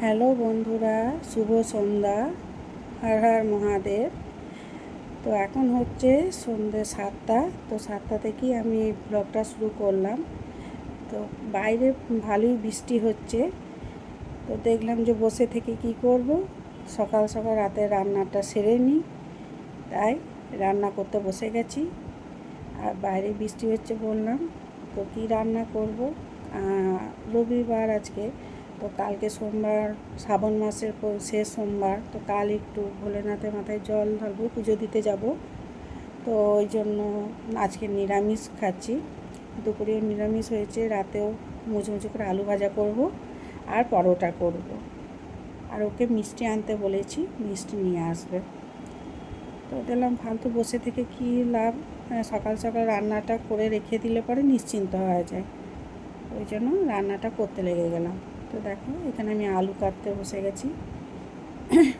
Hello বন্ধুরা, শুভ সন্ধ্যা। হর হর মহাদেব। তো এখন হচ্ছে সন্ধ্যে 7টা। তো 7টা থেকেই আমি এই ব্লগটা শুরু করলাম। তো বাইরে ভালোই বৃষ্টি হচ্ছে। তো দেখলাম যে বসে থেকে কি করব, সকাল সকাল রাতে রান্নাটা সেরে নিই। তাই রান্না করতে বসে গেছি। আর বাইরে বৃষ্টি হচ্ছে বললাম। তো কী রান্না করব, রবিবার আজকে। তো কালকে সোমবার, শ্রাবণ মাসের শেষ সোমবার। তো কাল একটু ভোলেনাথের মাথায় জল ঢালবো, পুজো দিতে যাব। তো ওই জন্য আজকে নিরামিষ খাচ্ছি। দুপুরেও নিরামিষ হয়েছে, রাতেও মুচমুচে করে আলু ভাজা করব আর পরোটা করব। আর ওকে মিষ্টি আনতে বলেছি, মিষ্টি নিয়ে আসবে। তো দিলাম ফালতু বসে থেকে কী লাভ, সকাল সকাল রান্নাটা করে রেখে দিলে পরে নিশ্চিন্ত হয়ে যায়। ওই জন্য রান্নাটা করতে লেগে গেলাম। তো দেখো এখানে আমি আলু কাটতে বসে গেছি,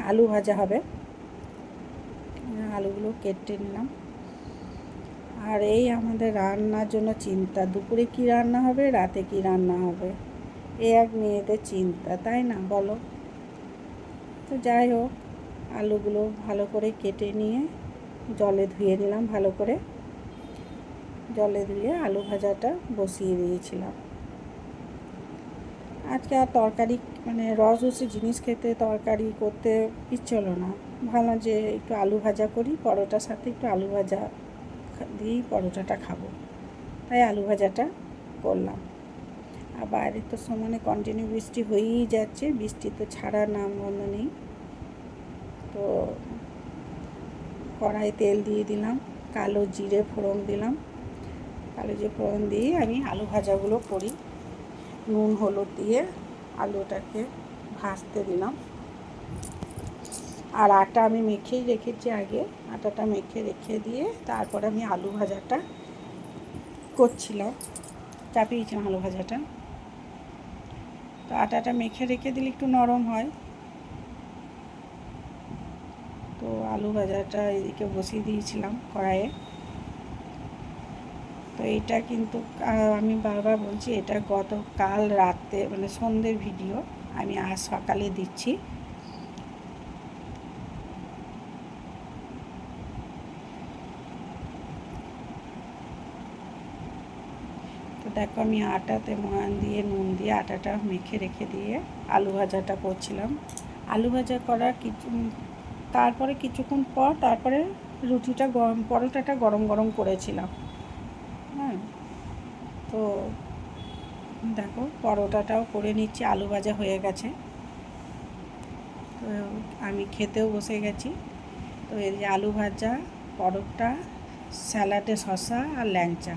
আলু ভাজা হবে। আলুগুলো কেটে নিলাম। আর এই আমাদের রান্নার জন্য চিন্তা, দুপুরে কি রান্না হবে, রাতে কি রান্না হবে, এই এক মেয়েদের চিন্তা, তাই না বলো? তো যাই হোক, আলুগুলো ভালো করে কেটে নিয়ে জলে ধুয়ে নিলাম। ভালো করে জলে ধুয়ে আলু ভাজাটা বসিয়ে দিয়েছিলাম। আজকে আর তরকারি রসে জিনিস খেতে, তরকারি করতে ইচ্ছে হলো না। ভাবলাম যে একটু আলু ভাজা করি, পরোটার সাথে একটু আলু ভাজা দিয়েই পরোটাটা খাবো। তাই আলু ভাজাটা করলাম। আর বাইরে তো সমানে কন্টিনিউ বৃষ্টি হয়েই যাচ্ছে, বৃষ্টি তো ছাড়ার নামগন্ধ নেই। তো কড়াই তেল দিয়ে দিলাম, কালো জিরে ফোড়ন দিলাম। কালো জিরে ফোড়ন দিয়ে আমি আলু ভাজাগুলো করি। নুন হলুদ দিয়ে আলুটাকে ভাজতে দিলাম। আর আটা আমি মেখেই রেখেছি আগে, আটাটা মেখে রেখে দিয়ে তারপর আমি আলু ভাজাটা করছিলাম, চাপিয়েছিলাম আলু ভাজাটা। তো আটাটা মেখে রেখে দিলে একটু নরম হয়। তো আলু ভাজাটা এদিকে বসিয়ে দিয়েছিলাম কড়াইয়ে। তো এটা কিন্তু আমি বারবার বলছি, এটা গতকাল রাতে সন্ধ্যের ভিডিও, আমি আজ সকালে দিচ্ছি। তো দেখো আমি আটাতে ময়ান দিয়ে নুন দিয়ে আটাটা মেখে রেখে দিয়ে আলু ভাজাটা করছিলাম। আলু ভাজা করার তারপরে কিছুক্ষণ পর তারপরে পরোটাটা গরম গরম করেছিলাম। হ্যাঁ, তো দেখো পরোটাটাও করে নিচ্ছি, আলু ভাজা হয়ে গেছে। তো আমি খেতেও বসে গেছি। তো এই যে আলু ভাজা, পরোটা, স্যালাডে শসা আর ল্যাংচা,